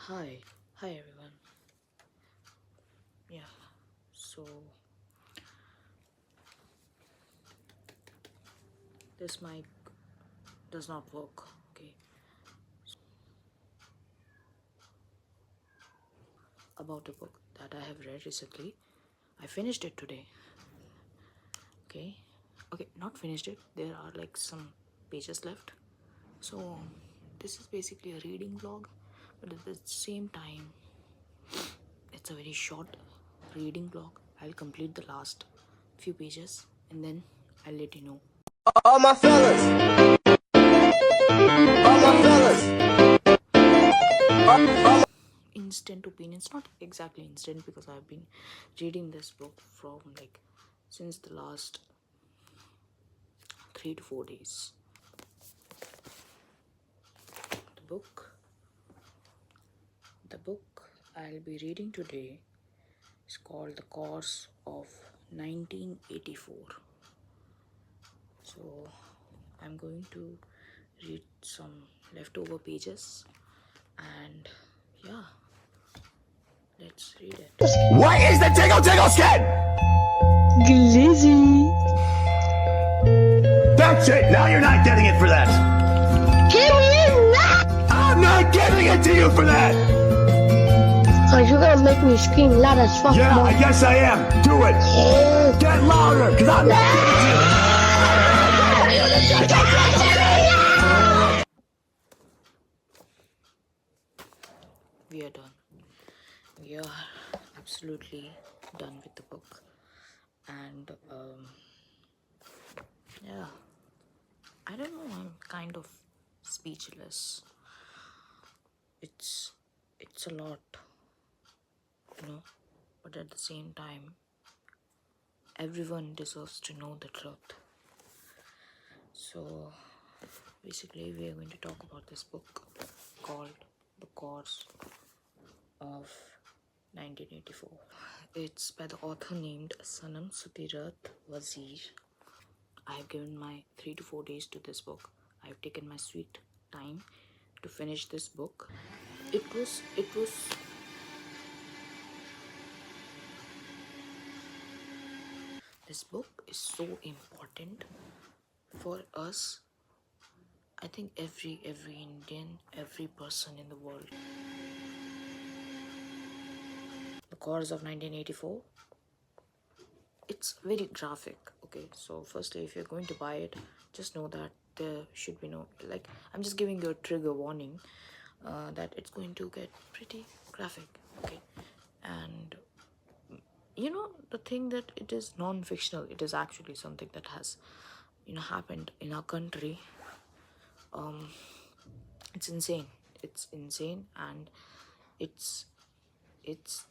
Hi everyone. Yeah, so this mic does not work. Okay, about a book that I have read recently. I finished it today. Okay, not finished it. There are like some pages left. So this is basically a reading vlog, but at the same time, it's a very short reading vlog. I'll complete the last few pages and then I'll let you know. All my fellas, all my fellas, Instant opinions, not exactly instant, because I've been reading this book from like since the last 3 to 4 days. The book I'll be reading today is called The Course of 1984. So I'm going to read some leftover pages and yeah, let's read it. what is the tickle tickle skin? Glizzy. That's it, now you're not getting it for that. Give me that! I'm not giving it to you for that. Cause you're gonna make me scream loud as fuck. Yeah, Mom. I guess I am. Do it. Get louder, cause I'm not We are done. We are absolutely done with the book. And yeah, I don't know, I'm kind of speechless. It's a lot, but at the same time, everyone deserves to know the truth. So basically we are going to talk about this book called The Course of 1984. It's by the author named Sanam Sutirat Wazir. I have given my 3 to 4 days to this book. I have taken my sweet time to finish this book. This book is so important for us. I think every Indian, every person in the world. The Course of 1984. It's very graphic. Okay, so firstly, if you're going to buy it, just know that there should be no, like, I'm just giving you a trigger warning that it's going to get pretty graphic. Okay, and the thing that it is non-fictional, it is actually something that has happened in our country. It's insane. And it's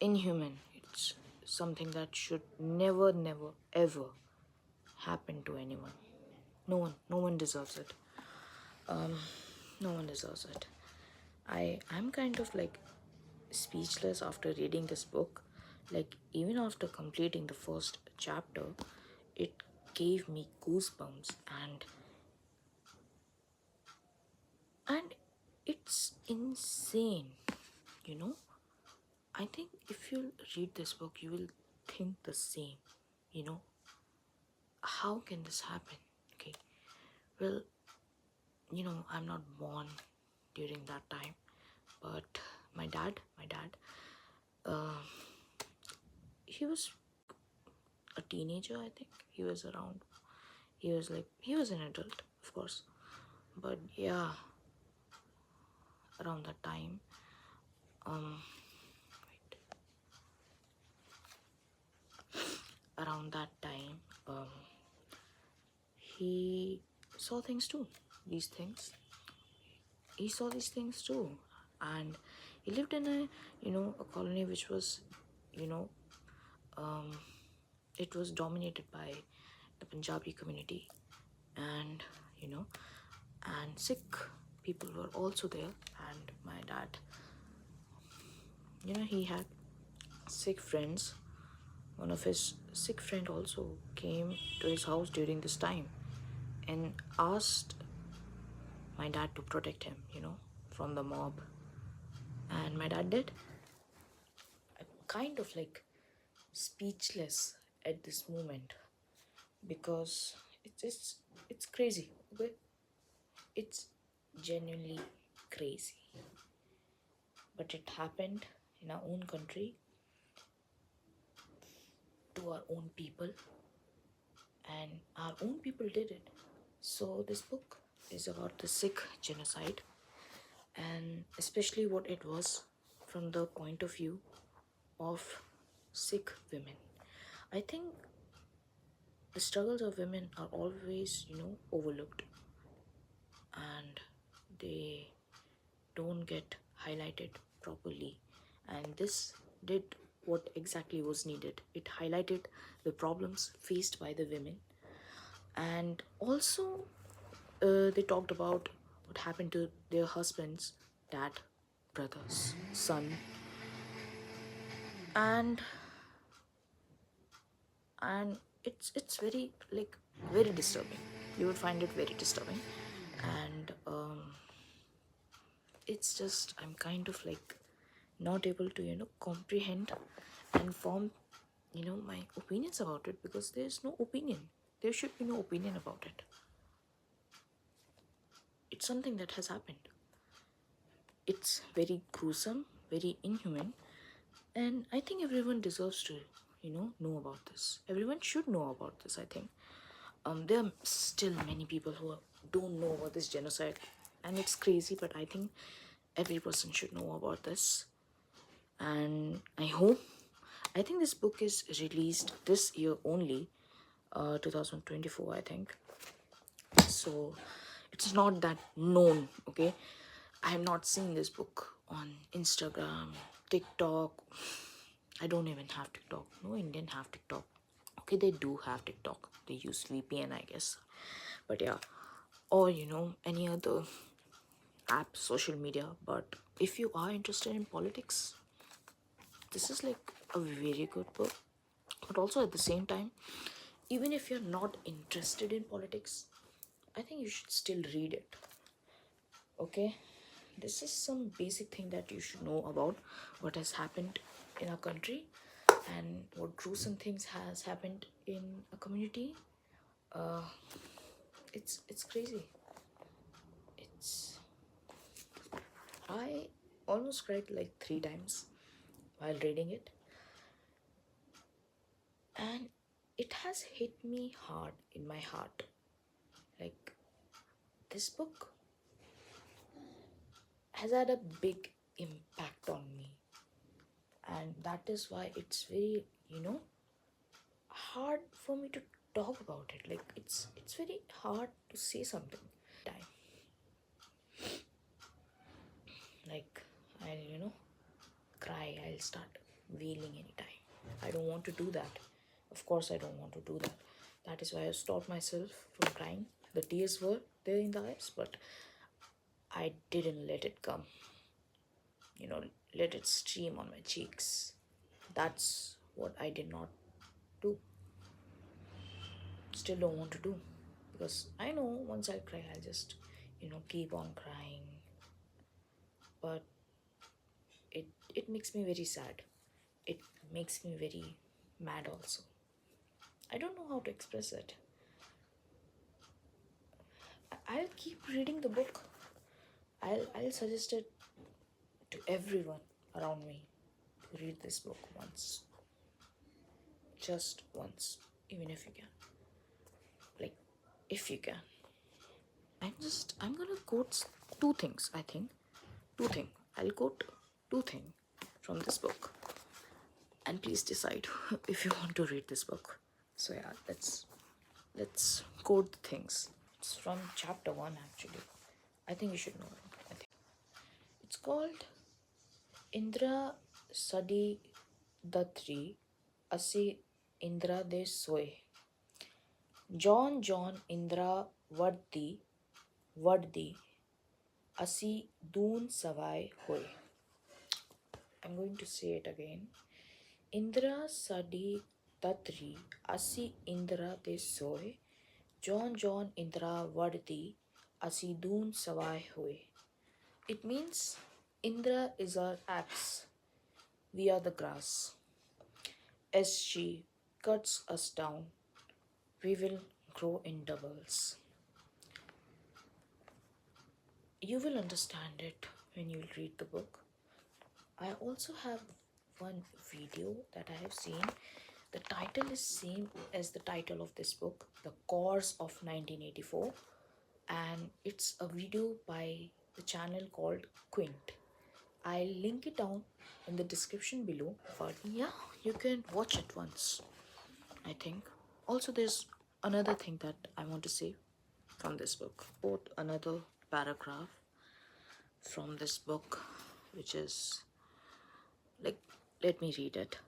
inhuman. It's something that should never ever happen to anyone. No one deserves it. No one deserves it. I'm kind of like speechless after reading this book. Like, even after completing the first chapter, it gave me goosebumps, and it's insane. I think if you read this book, you will think the same. How can this happen? Okay, well, I'm not born during that time, but my dad, he was a teenager. I think he was an adult, of course, but yeah, around that time, he saw things too. He saw these things too, and he lived in a colony which was it was dominated by the Punjabi community, and and Sikh people were also there. And my dad, he had Sikh friends. One of his Sikh friend also came to his house during this time and asked my dad to protect him, from the mob. and my dad did. I'm kind of like speechless at this moment because it's crazy. Okay, it's genuinely crazy, but it happened in our own country to our own people, and our own people did it. So this book is about the Sikh genocide, and especially what it was from the point of view of Sikh women. I think the struggles of women are always, overlooked, and they don't get highlighted properly. And this did what exactly was needed. It highlighted the problems faced by the women, and also they talked about what happened to their husbands, dad, brothers, son, and it's very like very disturbing. You would find it very disturbing, and it's just I'm kind of like not able to comprehend and form my opinions about it, because there's no opinion. There should be no opinion about it. It's something that has happened. It's very gruesome, very inhuman, and I think everyone deserves to know about this. Everyone should know about this, I think. There are still many people who don't know about this genocide, and it's crazy, but I think every person should know about this. And I think this book is released this year only, 2024, I think. So it's not that known. Okay, I have not seen this book on Instagram, TikTok. I don't even have TikTok. No Indian have TikTok. Okay, they do have TikTok. They use VPN, I guess. But yeah, or any other app, social media. But if you are interested in politics, this is like a very good book. But also at the same time, even if you're not interested in politics, I think you should still read it. Okay, this is some basic thing that you should know about what has happened in our country and what gruesome things has happened in a community. uh it's crazy. It's I almost cried like 3 times while reading it, and it has hit me hard in my heart. Like, this book has had a big impact on me, and that is why it's very hard for me to talk about it. Like, it's very hard to say something time. Like, I'll cry, I'll start wailing anytime. I don't want to do that. Of course I don't want to do that. That is why I stopped myself from crying. The tears were there in the eyes, but I didn't let it come, let it stream on my cheeks. That's what I did not do. Still don't want to do, because I know once I cry, I'll just keep on crying. But it makes me very sad. It makes me very mad also. I don't know how to express it. I'll keep reading the book. I'll suggest it to everyone around me to read this book once. Just once, even if you can. Like, if you can. I'm gonna quote two things, I think. Two things. I'll quote two things from this book. And please decide if you want to read this book. So yeah, let's quote the things. It's from chapter 1 actually. I think you should know it. I think it's called Indra Sadi Datri Asi Indra De Soy. John Indra Vardi Asi Doon Savai Hoy. I'm going to say it again. Indra Sadi Tatri Asi Indra De Soy. John Indra Vardi Asi Doon Savai Hoy. It means Indra is our axe, we are the grass. As she cuts us down, we will grow in doubles. You will understand it when you read the book. I also have one video that I have seen. The title is same as the title of this book, The Course of 1984, and it's a video by the channel called Quint. I'll link it down in the description below, but yeah, you can watch it once, I think. Also, there's another thing that I want to say from this book. Quote another paragraph from this book, which is like, let me read it.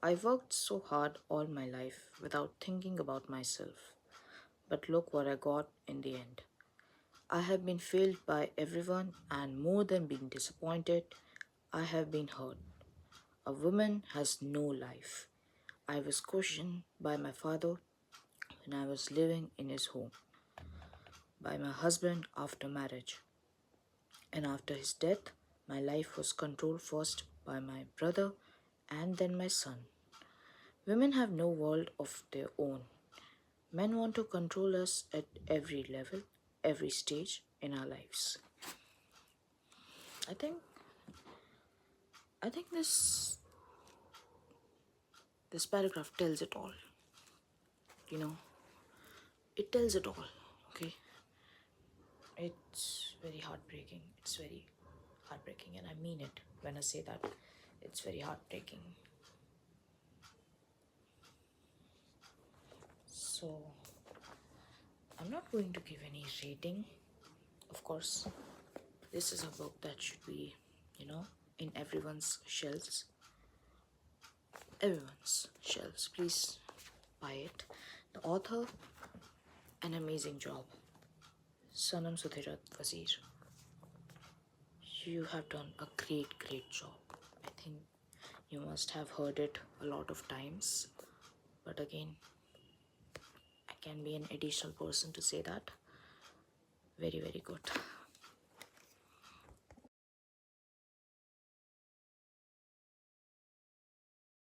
I worked so hard all my life without thinking about myself, but look what I got in the end. I have been failed by everyone, and more than being disappointed, I have been hurt. A woman has no life. I was questioned by my father when I was living in his home, by my husband after marriage, and after his death, my life was controlled first by my brother and then my son. Women have no world of their own. Men want to control us at every level, every stage in our lives. I think this paragraph tells it all. You know, it tells it all. Okay, it's very heartbreaking. It's very heartbreaking, and I mean it when I say that. It's very heartbreaking. So I'm not going to give any rating. Of course, this is a book that should be, in everyone's shelves. Everyone's shelves. Please buy it. The author, an amazing job. Sanam Sudhirat Wazir. You have done a great job. I think you must have heard it a lot of times. But again, I can be an additional person to say that. Very good.